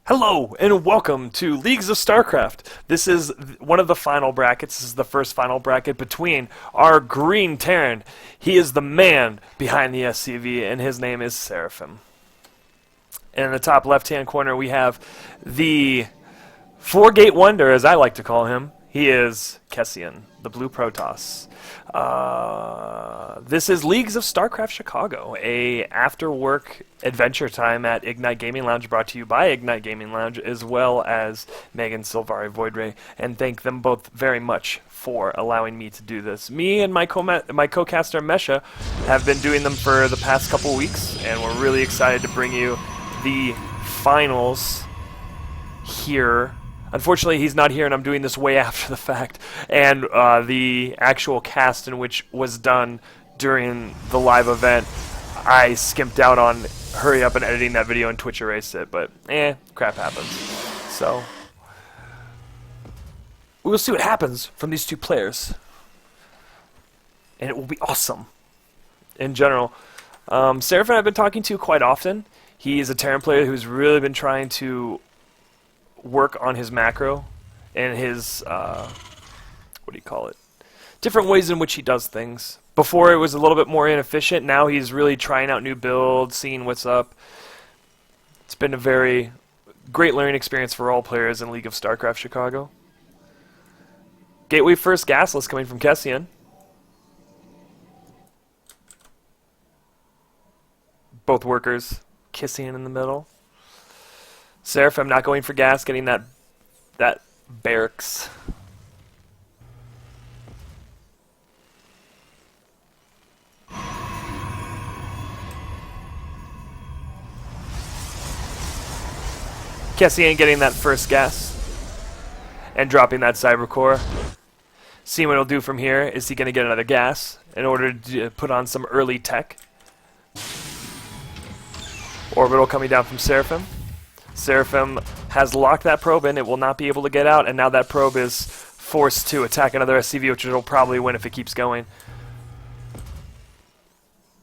Hello and welcome to Leagues of Starcraft. This is one of the final brackets. This is the first final bracket between our green Terran. He is the man behind the SCV and his name is Seraphim. And in the top left-hand corner we have the four-gate wonder, as I like to call him. He is Kessian, the blue Protoss. This is Leagues of Starcraft Chicago, a after-work adventure time at Ignite Gaming Lounge, brought to you by Ignite Gaming Lounge, as well as Megan Silvari Voidray, and thank them both very much for allowing me to do this. Me and my co-caster Mesha have been doing them for the past couple weeks, and we're really excited to bring you the finals here. Unfortunately, he's not here, and I'm doing this way after the fact. And the actual cast in which was done during the live event, I skimped out on hurry up and editing that video and Twitch erased it. But, crap happens. So, we will see what happens from these two players. And it will be awesome. In general. Seraphim I've been talking to quite often. He's a Terran player who's really been trying to work on his macro and his different ways in which he does things. Before it was a little bit more inefficient. Now he's really trying out new builds, seeing what's up. It's been a very great learning experience for all players in League of Starcraft Chicago. Gateway first gasless coming from Kessian. Both workers. Kessian in the middle. Seraphim not going for gas, getting that barracks. Kessian getting that first gas and dropping that cyber core. Seeing what he'll do from here. Is he going to get another gas in order to put on some early tech? Orbital coming down from Seraphim. Seraphim has locked that probe in. It will not be able to get out, and now that probe is forced to attack another SCV, which it'll probably win if it keeps going.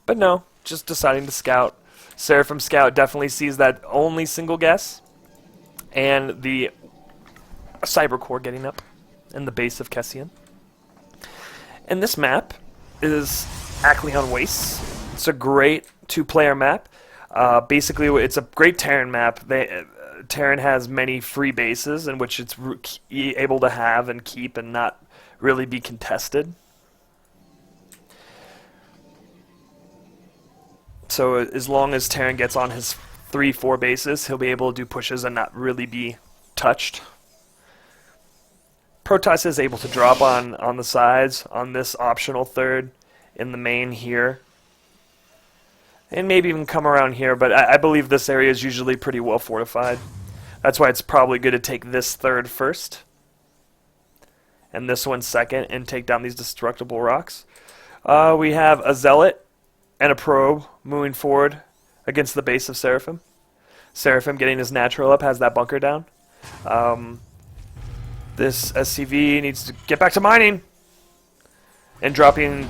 But no, just deciding to scout. Seraphim Scout definitely sees that only single guess, and the cyber core getting up in the base of Kessian. And this map is Akleon Wastes. It's a great two-player map. Basically, it's a great Terran map. Terran has many free bases in which it's able to have and keep and not really be contested. So as long as Terran gets on his 3-4 bases, he'll be able to do pushes and not really be touched. Protoss is able to drop on the sides on this optional third in the main here. And maybe even come around here, but I believe this area is usually pretty well fortified. That's why it's probably good to take this third first, and this one second, and take down these destructible rocks. We have a Zealot and a Probe moving forward against the base of Seraphim. Seraphim getting his natural up, has that bunker down. This SCV needs to get back to mining, and dropping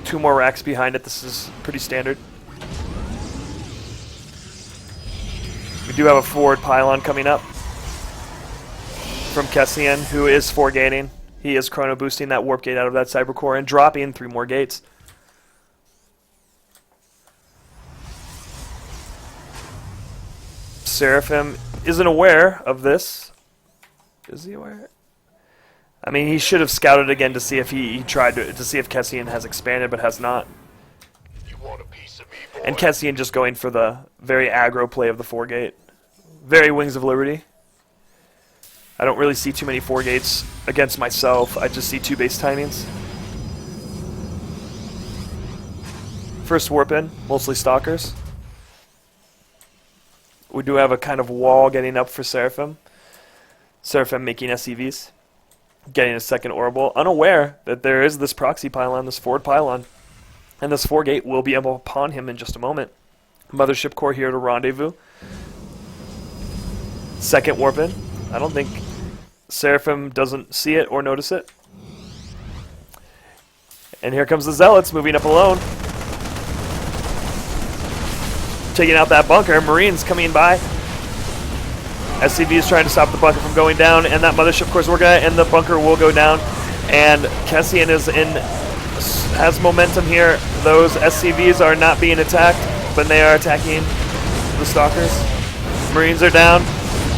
2 more racks behind it. This is pretty standard. We do have a forward pylon coming up from Kessian, who is 4-gating. He is chrono boosting that warp gate out of that cyber core and dropping 3 more gates. Seraphim isn't aware of this. Is he aware? I mean, he should have scouted again to see if he tried to see if Kessian has expanded, but has not. And Kessian just going for the very aggro play of the 4-gate. Very Wings of Liberty. I don't really see too many 4-gates against myself. I just see 2 base timings. First warp in, mostly stalkers. We do have a kind of wall getting up for Seraphim. Seraphim making SCVs. Getting a second orbital. Unaware that there is this proxy pylon, this forward pylon. And this 4-gate will be able upon him in just a moment. Mothership core here to rendezvous. Second warp in. I don't think Seraphim doesn't see it or notice it. And here comes the Zealots moving up alone. Taking out that bunker. Marines coming by. SCV is trying to stop the bunker from going down, and that mothership, of course, working on it, and the bunker will go down. And Kessian has momentum here. Those SCVs are not being attacked, but they are attacking the Stalkers. Marines are down.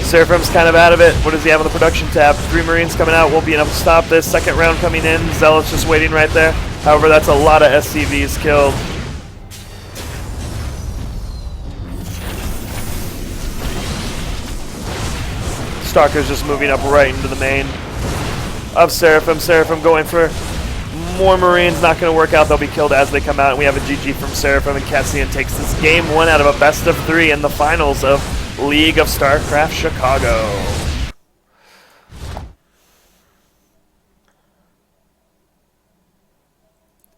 Seraphim's kind of out of it. What does he have on the production tab? 3 Marines coming out won't be enough to stop this. Second round coming in. Zealot's just waiting right there. However, that's a lot of SCVs killed. Stalker's just moving up right into the main of Seraphim. Seraphim going for more Marines. Not going to work out. They'll be killed as they come out. And we have a GG from Seraphim, and Kessian takes this game 1 out of a best of 3 in the finals of League of Starcraft Chicago.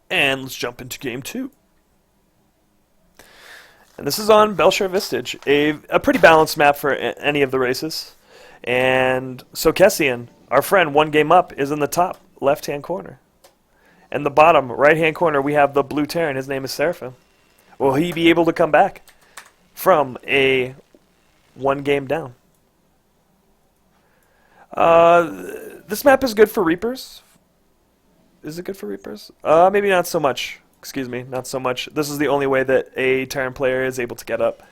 And let's jump into game 2. And this is on Belshire Vistage, a pretty balanced map for any of the races. And so Kessian, our friend, 1 game up, is in the top left-hand corner. And the bottom right-hand corner, we have the blue Terran. His name is Seraphim. Will he be able to come back from a 1 game down? This map is good for Reapers. Is it good for Reapers? Maybe not so much. Excuse me, not so much. This is the only way that a Terran player is able to get up.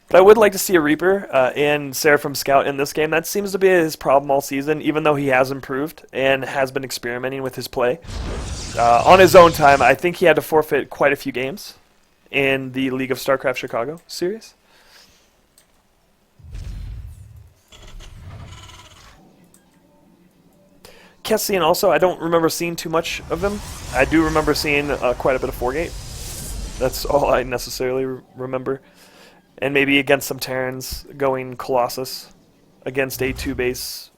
But I would like to see a Reaper in Seraphim Scout in this game. That seems to be his problem all season, even though he has improved and has been experimenting with his play. On his own time, I think he had to forfeit quite a few games in the League of Starcraft Chicago series. Kessian also, I don't remember seeing too much of him. I do remember seeing quite a bit of 4-gate. That's all I necessarily remember. And maybe against some Terrans going Colossus against a 2-base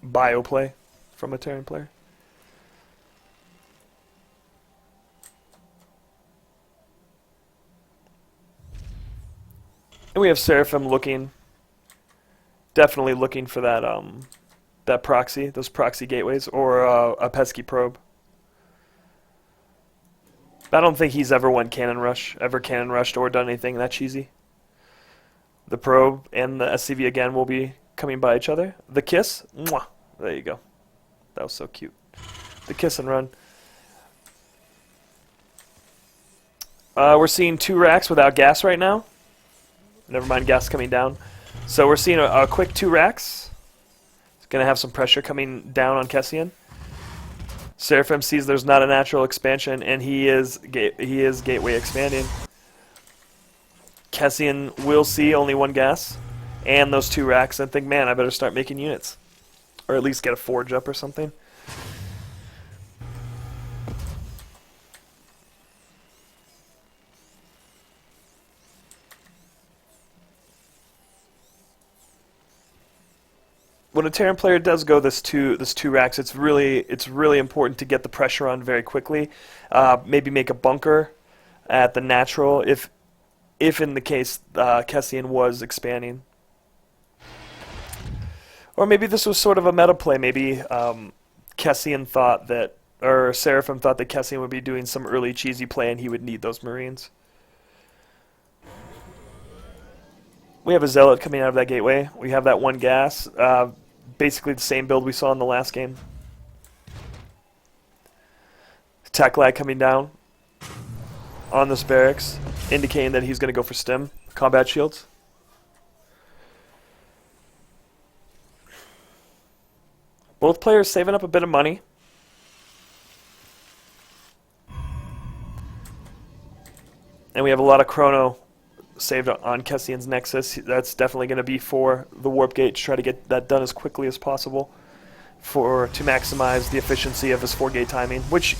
bio play from a Terran player. And we have Seraphim definitely looking for that proxy, those proxy gateways, or a pesky probe. I don't think he's ever cannon rushed or done anything that cheesy. The probe and the SCV again will be coming by each other. The kiss, mwah, there you go. That was so cute. The kiss and run. We're seeing 2 racks without gas right now. Never mind gas coming down. So we're seeing a quick 2 racks. It's going to have some pressure coming down on Kessian. Seraphim sees there's not a natural expansion, and he is gateway expanding. Kessian will see only 1 gas and those 2 racks and think, man, I better start making units. Or at least get a forge up or something. When a Terran player does go this two racks, it's really important to get the pressure on very quickly. Maybe make a bunker at the natural if in the case Kessian was expanding. Or maybe this was sort of a meta play. Maybe Kessian thought that, or Seraphim thought that Kessian would be doing some early cheesy play and he would need those Marines. We have a Zealot coming out of that gateway. We have that 1 gas. Basically the same build we saw in the last game. Tech lag coming down on this barracks, indicating that he's going to go for stim. Combat shields. Both players saving up a bit of money. And we have a lot of chrono saved on Kessian's Nexus. That's definitely going to be for the Warp Gate to try to get that done as quickly as possible to maximize the efficiency of his 4-gate timing, which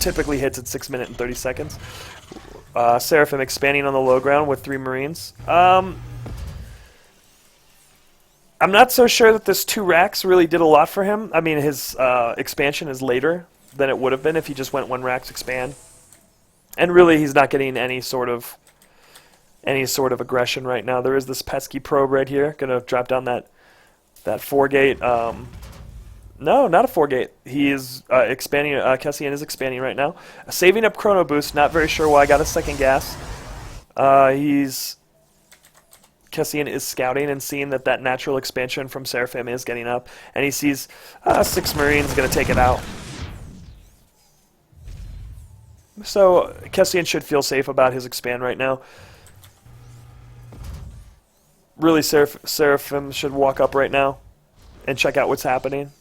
typically hits at 6 minutes and 30 seconds. Seraphim expanding on the low ground with 3 Marines. I'm not so sure that this 2 racks really did a lot for him. I mean, his expansion is later than it would have been if he just went 1 racks expand. And really, he's not getting any sort of aggression right now. There is this pesky probe right here, gonna drop down that 4-gate. No, not a 4-gate. He is expanding. Kessian is expanding right now, saving up chrono boost. Not very sure why. Got a 2nd gas. He's Kessian is scouting and seeing that that natural expansion from Seraphim is getting up, and he sees 6 Marines going to take it out. So Kessian should feel safe about his expand right now. Really, Seraphim should walk up right now and check out what's happening.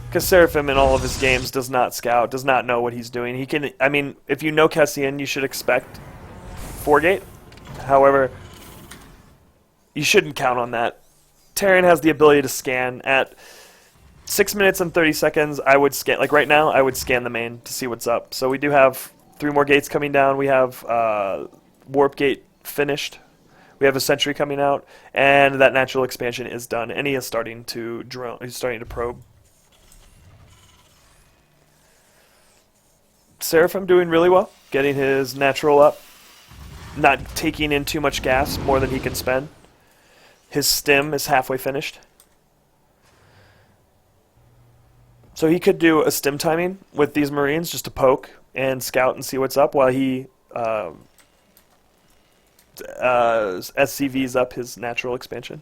Because Seraphim in all of his games does not scout, does not know what he's doing. He can, I mean, if you know Kessian, you should expect 4-gate. However, you shouldn't count on that. Terran has the ability to scan. At 6 minutes and 30 seconds, I would scan, like right now, I would scan the main to see what's up. So we do have 3 more gates coming down. We have Warp Gate finished. We have a Sentry coming out, and that natural expansion is done. And he is starting to drone. He's starting to probe. Seraphim doing really well, getting his natural up, not taking in too much gas, more than he can spend. His stim is halfway finished. So he could do a stim timing with these Marines just to poke and scout and see what's up while he SCVs up his natural expansion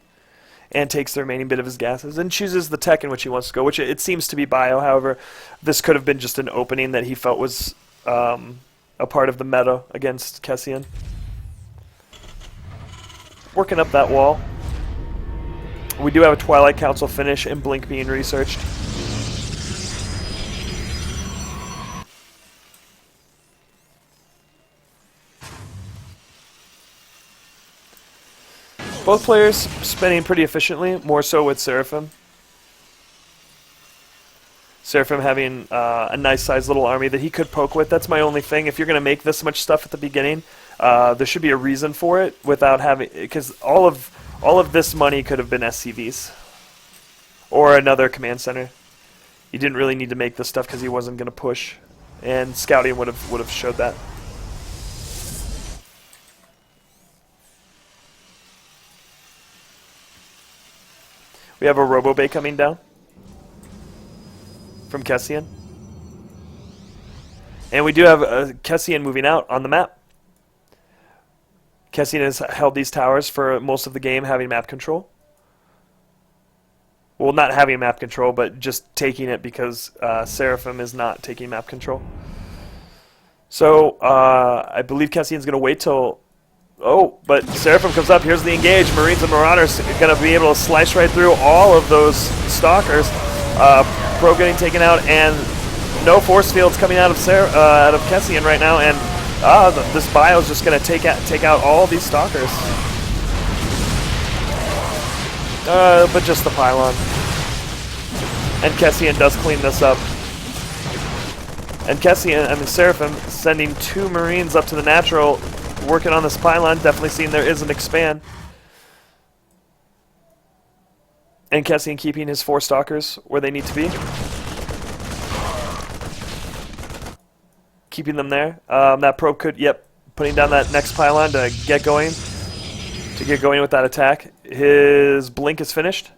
and takes the remaining bit of his gases and chooses the tech in which he wants to go, which it seems to be bio. However, this could have been just an opening that he felt was a part of the meta against Kessian. Working up that wall. We do have a Twilight Council finish and Blink being researched. Both players spending pretty efficiently, more so with Seraphim. Seraphim having a nice sized little army that he could poke with. That's my only thing. If you're going to make this much stuff at the beginning, there should be a reason for it without having, because all of this money could have been SCVs or another command center. You didn't really need to make this stuff because he wasn't going to push, and scouting would have showed that. We have a Robo-Bay coming down from Kessian. And we do have Kessian moving out on the map. Kessian has held these towers for most of the game, having map control. Well, not having map control, but just taking it because Seraphim is not taking map control. So I believe Kessian's going to wait till... Oh, but Seraphim comes up. Here's the engage. Marines and Marauders are going to be able to slice right through all of those Stalkers. Pro getting taken out, and no force fields coming out of Kessian right now, and this bio is just going to take out all these Stalkers. But just the pylon. And Kessian does clean this up. And Seraphim sending 2 Marines up to the natural, working on this pylon, definitely seeing there is an expand. And Kessian keeping his 4 Stalkers where they need to be. Keeping them there. That probe could, putting down that next pylon to get going with that attack. His blink is finished.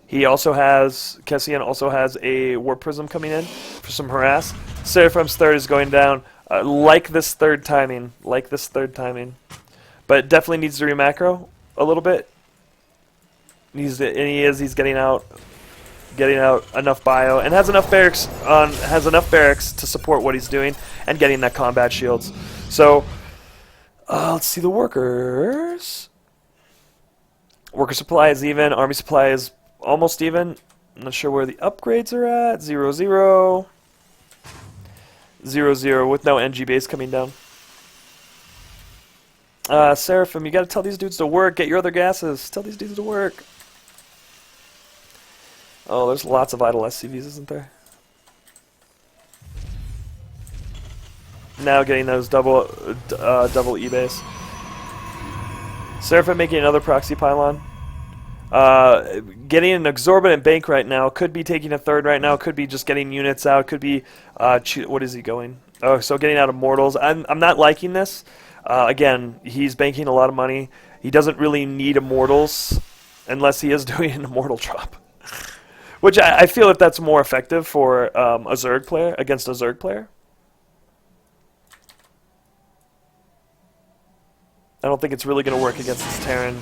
Kessian also has a Warp Prism coming in for some harass. Seraphim's 3rd is going down. Like this third timing. But definitely needs to re-macro a little bit. He's getting out enough bio and has enough barracks to support what he's doing and getting that combat shields. So let's see the workers. Worker supply is even. Army supply is almost even. I'm not sure where the upgrades are at. 0-0. 0-0 with no NG base coming down. Seraphim, you gotta tell these dudes to work. Get your other gases. Tell these dudes to work. Oh, there's lots of idle SCVs, isn't there? Now getting those double E-base. Seraphim making another proxy pylon. Getting an exorbitant bank right now. Could be taking a 3rd right now. Could be just getting units out. Could be... what is he going? Oh, so getting out Immortals. I'm not liking this. Again, he's banking a lot of money. He doesn't really need Immortals unless he is doing an Immortal drop. Which I feel if that's more effective for a Zerg player, against a Zerg player. I don't think it's really going to work against this Terran.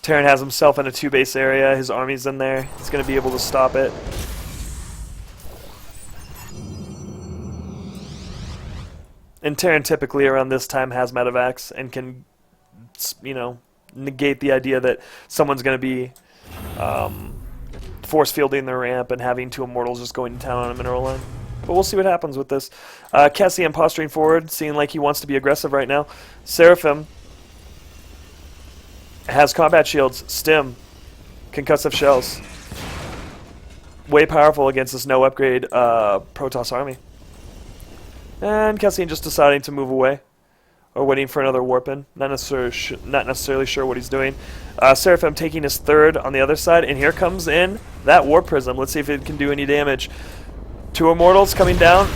Terran has himself in a 2-base area. His army's in there. He's going to be able to stop it. And Terran typically around this time has medevacs and can, you know, negate the idea that someone's going to be force fielding their ramp and having 2 Immortals just going to town on a mineral line. But we'll see what happens with this. Kessian posturing forward, seeing like he wants to be aggressive right now. Seraphim has combat shields, stim, concussive shells. Way powerful against this no upgrade Protoss army. And Kessian just deciding to move away, or waiting for another warp in. Not necessarily sure what he's doing. Seraphim taking his 3rd on the other side, and here comes in that warp prism. Let's see if it can do any damage. 2 Immortals coming down.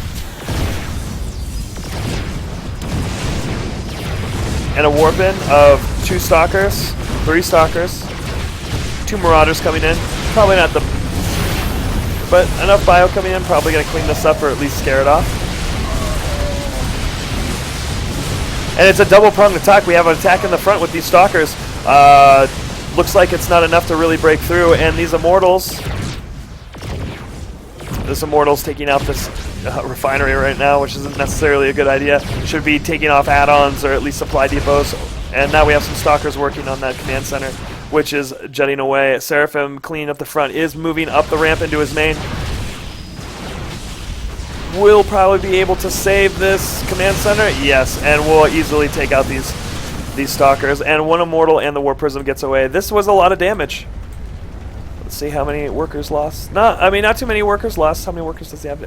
And a warp in of 2 Stalkers, 3 Stalkers, 2 Marauders coming in. Probably not the... but enough bio coming in, probably going to clean this up or at least scare it off. And it's a double-pronged attack. We have an attack in the front with these Stalkers. Looks like it's not enough to really break through, and these Immortals... this Immortal's taking out this refinery right now, which isn't necessarily a good idea. Should be taking off add-ons or at least supply depots. And now we have some Stalkers working on that command center, which is jetting away. Seraphim cleaning up the front, is moving up the ramp into his main. Will probably be able to save this command center. Yes, and will easily take out these Stalkers. And 1 Immortal and the Warp Prism gets away. This was a lot of damage. Let's see how many workers lost. Not too many workers lost. How many workers does he have?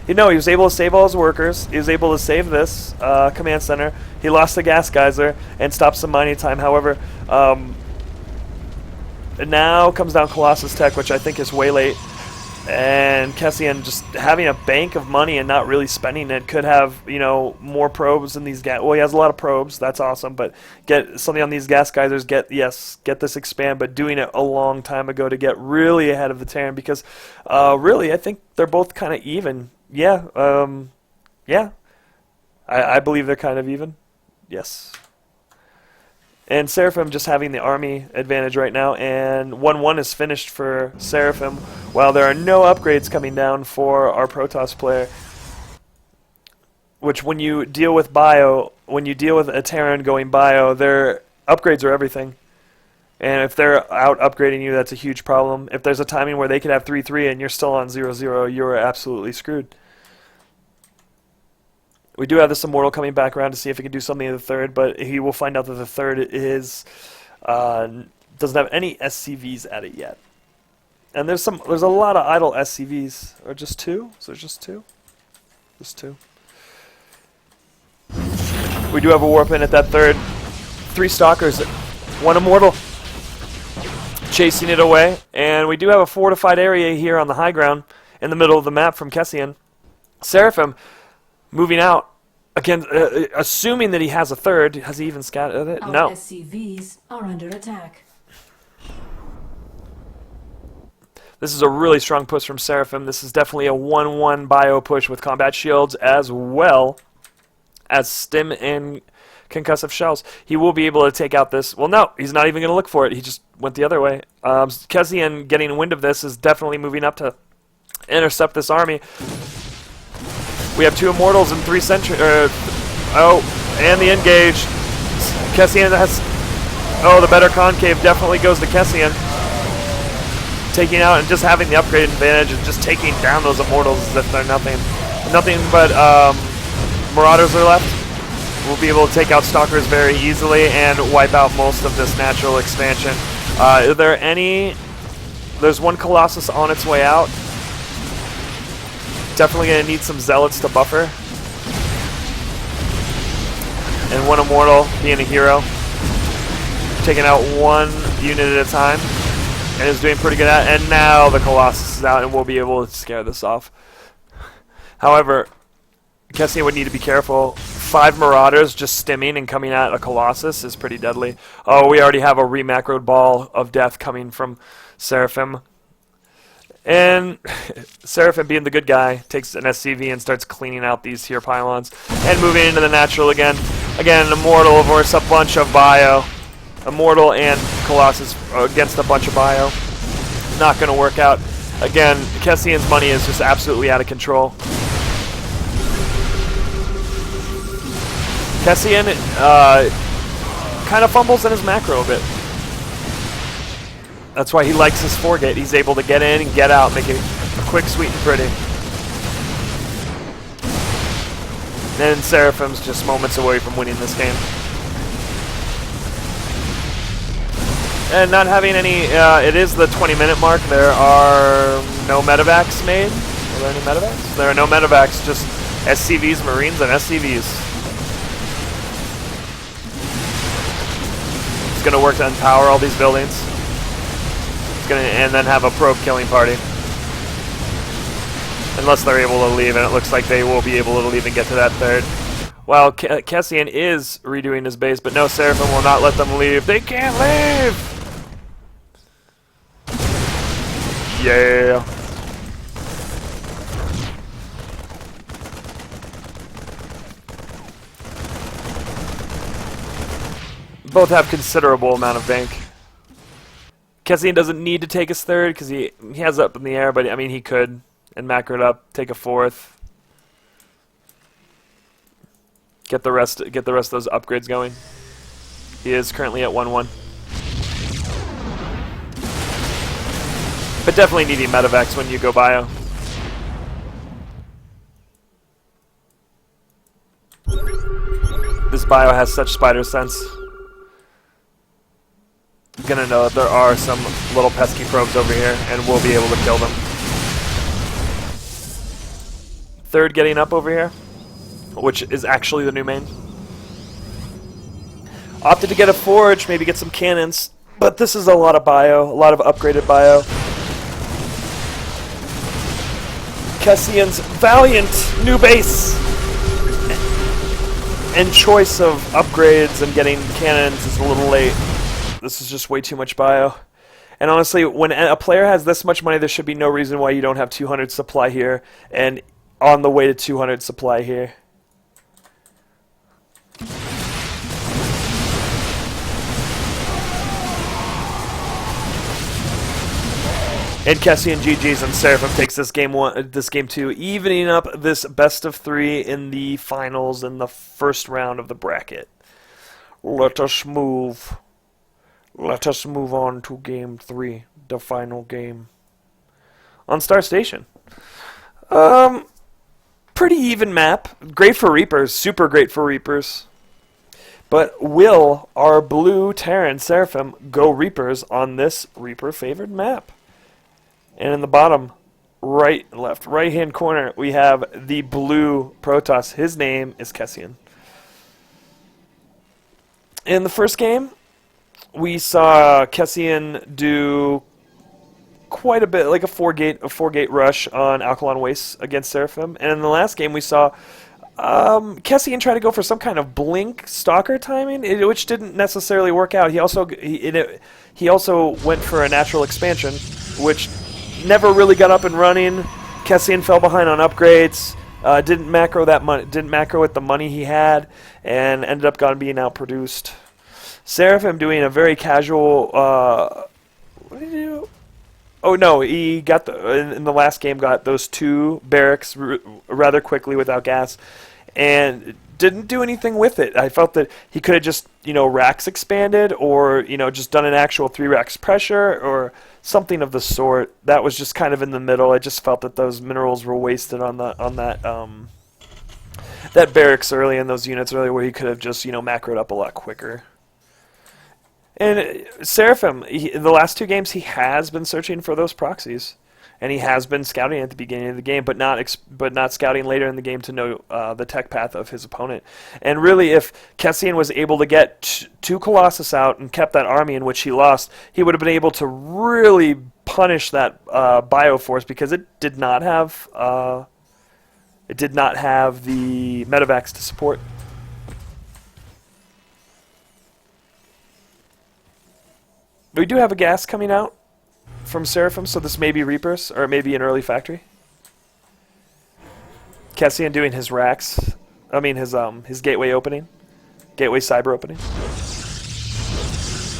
He was able to save all his workers. He was able to save this command center. He lost the gas geyser and stopped some mining time. However, now comes down Colossus Tech, which I think is way late. And Kessian just having a bank of money and not really spending it. Could have, more probes in these gas. Well, he has a lot of probes. That's awesome. But get something on these gas geysers. Get this expand. But doing it a long time ago to get really ahead of the Terran, because really I think they're both kind of even. Yeah. I believe they're kind of even. Yes. And Seraphim just having the army advantage right now, and 1-1 is finished for Seraphim, while there are no upgrades coming down for our Protoss player. Which, when you deal with bio, when you deal with a Terran going bio, their upgrades are everything. And if they're out upgrading you, that's a huge problem. If there's a timing where they could have 3-3 and you're still on 0-0, you're absolutely screwed. We do have this Immortal coming back around to see if he can do something in the 3rd, but he will find out that the 3rd is doesn't have any SCVs at it yet. And there's a lot of idle SCVs. Or just 2? Is there just 2? Just 2. We do have a warp in at that 3rd. 3 Stalkers, 1 Immortal chasing it away. And we do have a fortified area here on the high ground in the middle of the map from Kessian. Seraphim moving out again, assuming that he has a 3rd. Has he even scattered it? No. SCVs are under attack. This is a really strong push from Seraphim. This is definitely a 1-1 bio push with combat shields as well as stim and concussive shells. He will be able to take out this. Well, no, he's not even going to look for it. He just went the other way. Kessian getting wind of this is definitely moving up to intercept this army. We have 2 Immortals and 3 Sentry. And the engage. Kessian has. Oh, the better concave definitely goes to Kessian. Taking out and just having the upgrade advantage and just taking down those Immortals as if they're nothing. Nothing but Marauders are left. We'll be able to take out Stalkers very easily and wipe out most of this natural expansion. Are there any? There's 1 Colossus on its way out. Definitely going to need some Zealots to buffer. And 1 Immortal being a hero. Taking out 1 unit at a time. And is doing pretty good at it. And now the Colossus is out and we'll be able to scare this off. However, Kessian would need to be careful. 5 Marauders just stimming and coming at a Colossus is pretty deadly. Oh, we already have a remacroed ball of death coming from Seraphim. And Seraphim, being the good guy, takes an SCV and starts cleaning out these here pylons and moving into the natural again. Again, Immortal versus a bunch of bio. Immortal and Colossus against a bunch of bio. Not going to work out. Again, Kessian's money is just absolutely out of control. Kessian kind of fumbles in his macro a bit. That's why he likes his 4-gate. He's able to get in and get out, make it quick, sweet, and pretty. And Seraphim's just moments away from winning this game. And not having any, it is the 20-minute mark. There are no medevacs made. Are there any medevacs? There are no medevacs, just SCVs, Marines, and SCVs. It's going to work to unpower all these buildings. It's going to, and then have a probe killing party. Unless they're able to leave, and it looks like they will be able to leave and get to that third. While Kessian is redoing his base, but no, Seraphim will not let them leave. They can't leave! Yeah. Both have considerable amount of bank. Kessian doesn't need to take his third because he has it up in the air, but I mean he could and macro it up, take a fourth, get the rest of those upgrades going. He is currently at 1-1. But definitely needing medevacs when you go bio. This bio has such spider sense. I'm gonna know that there are some little pesky probes over here, and we'll be able to kill them. Third getting up over here, which is actually the new main. Opted to get a forge, maybe get some cannons, but this is a lot of bio, a lot of upgraded bio. Kessian's valiant new base and choice of upgrades and getting cannons is a little late. This is just way too much bio. And honestly, when a player has this much money, there should be no reason why you don't have 200 supply here and on the way to 200 supply here. And Kessian GG's and Seraphim takes this game 2, evening up this best of 3 in the finals in the first round of the bracket. Let us move on to game 3, the final game. On Star Station. Pretty even map. Great for Reapers, super great for Reapers. But will our blue Terran Seraphim go Reapers on this Reaper favored map? And in the bottom right-hand corner, we have the blue Protoss. His name is Kessian. In the first game, we saw Kessian do quite a bit, like a four-gate rush on Alkaline Wastes against Seraphim. And in the last game, we saw Kessian try to go for some kind of blink stalker timing, which didn't necessarily work out. He also went for a natural expansion, which never really got up and running. Kessian fell behind on upgrades. Didn't macro with the money he had, and ended up being outproduced. Seraphim doing a very casual. What did he do? Oh no, he got in the last game got those 2 barracks rather quickly without gas, and didn't do anything with it. I felt that he could have just racks expanded, or just done an actual 3 racks pressure or something of the sort. That was just kind of in the middle. I just felt that those minerals were wasted on that barracks early and those units early, where he could have just macroed up a lot quicker. And Seraphim, in the last 2 games, he has been searching for those proxies, and he has been scouting at the beginning of the game, but not scouting later in the game to know the tech path of his opponent. And really, if Kessian was able to get 2 Colossus out and kept that army in which he lost, he would have been able to really punish that Bioforce, because it did not have the medevacs to support. We do have a gas coming out from Seraphim, so this may be Reapers, or it may be an early factory. Kessian doing his racks. I mean his gateway opening. Gateway Cyber opening.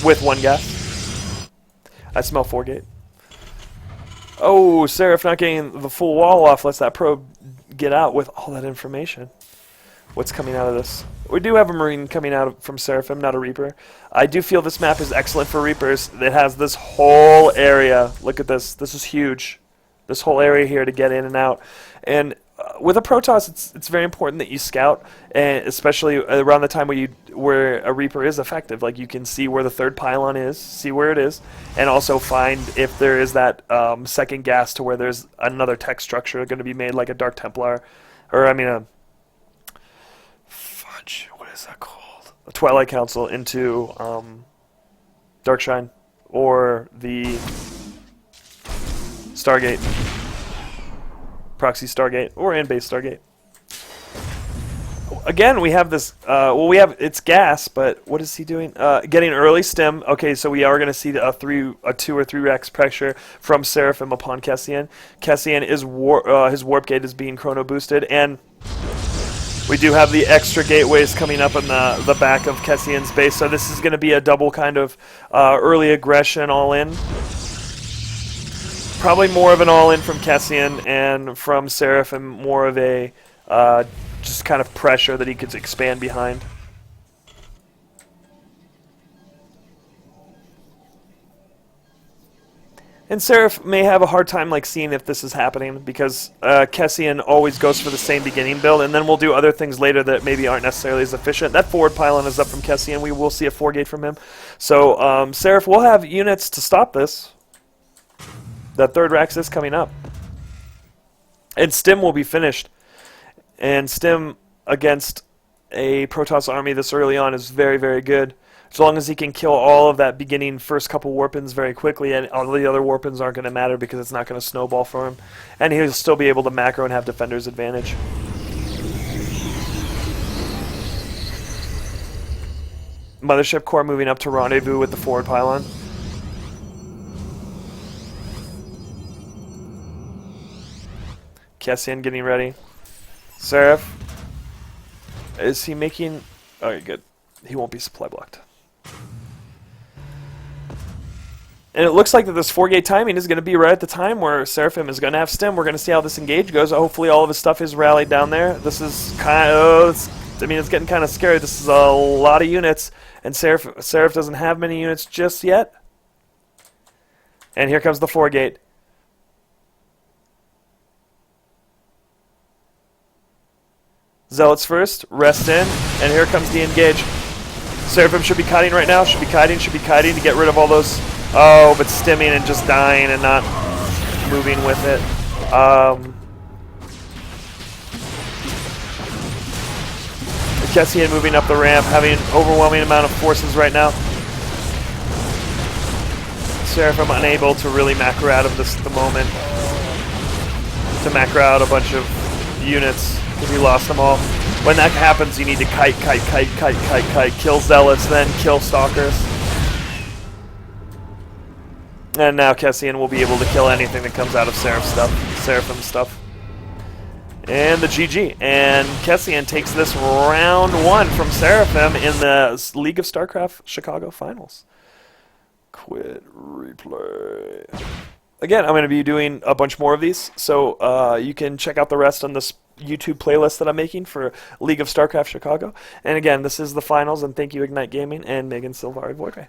With 1 gas. I smell 4 gate. Oh, Seraph not getting the full wall off lets that probe get out with all that information. What's coming out of this? We do have a Marine coming out from Seraphim, not a Reaper. I do feel this map is excellent for Reapers. It has this whole area. Look at this. This is huge. This whole area here to get in and out. And with a Protoss, it's very important that you scout, and especially around the time where a Reaper is effective. Like, you can see where the 3rd pylon is, see where it is, and also find if there is that second gas to where there's another tech structure going to be made, like a Dark Templar, or I mean a what is that called? A Twilight Council into Darkshine, or the Stargate. Proxy Stargate, or in-base Stargate. Again, we have this, it's gas, but what is he doing? Getting early stim. Okay, so we are going to see a 2 or 3 racks pressure from Seraphim upon Kessian. Kessian is his warp gate is being chrono boosted, and we do have the extra gateways coming up in the back of Kessian's base, so this is going to be a double kind of early aggression all-in. Probably more of an all-in from Kessian, and from Seraphim more of a just kind of pressure that he could expand behind. And Seraph may have a hard time like seeing if this is happening, because Kessian always goes for the same beginning build, and then we'll do other things later that maybe aren't necessarily as efficient. That forward pylon is up from Kessian. We will see a 4 gate from him. So Seraph will have units to stop this. That 3rd Rax is coming up. And Stim will be finished. And Stim against a Protoss army this early on is very, very good. As long as he can kill all of that beginning first couple warpins very quickly, and all the other warpins aren't going to matter because it's not going to snowball for him. And he'll still be able to macro and have defender's advantage. Mothership Core moving up to rendezvous with the forward pylon. Kessian getting ready. Seraph. Is he making... Alright, good. He won't be supply blocked. And it looks like that this 4-gate timing is going to be right at the time where Seraphim is going to have stim. We're going to see how this engage goes. Hopefully all of his stuff is rallied down there. This is kind of... it's getting kind of scary. This is a lot of units. And Seraph doesn't have many units just yet. And here comes the 4-gate. Zealots first, rest in, and here comes the engage. Seraphim should be kiting right now, should be kiting to get rid of all those... Oh, but stimming and just dying and not moving with it. Kessian moving up the ramp, having an overwhelming amount of forces right now. Seraphim unable to really macro out of this at the moment. To macro out a bunch of units, because he lost them all. When that happens, you need to kite, kill Zealots, then kill Stalkers. And now Kessian will be able to kill anything that comes out of Seraphim stuff. And the GG. And Kessian takes this round 1 from Seraphim in the League of Starcraft Chicago Finals. Quit replay. Again, I'm going to be doing a bunch more of these, so you can check out the rest on this YouTube playlist that I'm making for League of Starcraft Chicago. And again, this is the finals, and thank you Ignite Gaming and Megan Silvari Voidray.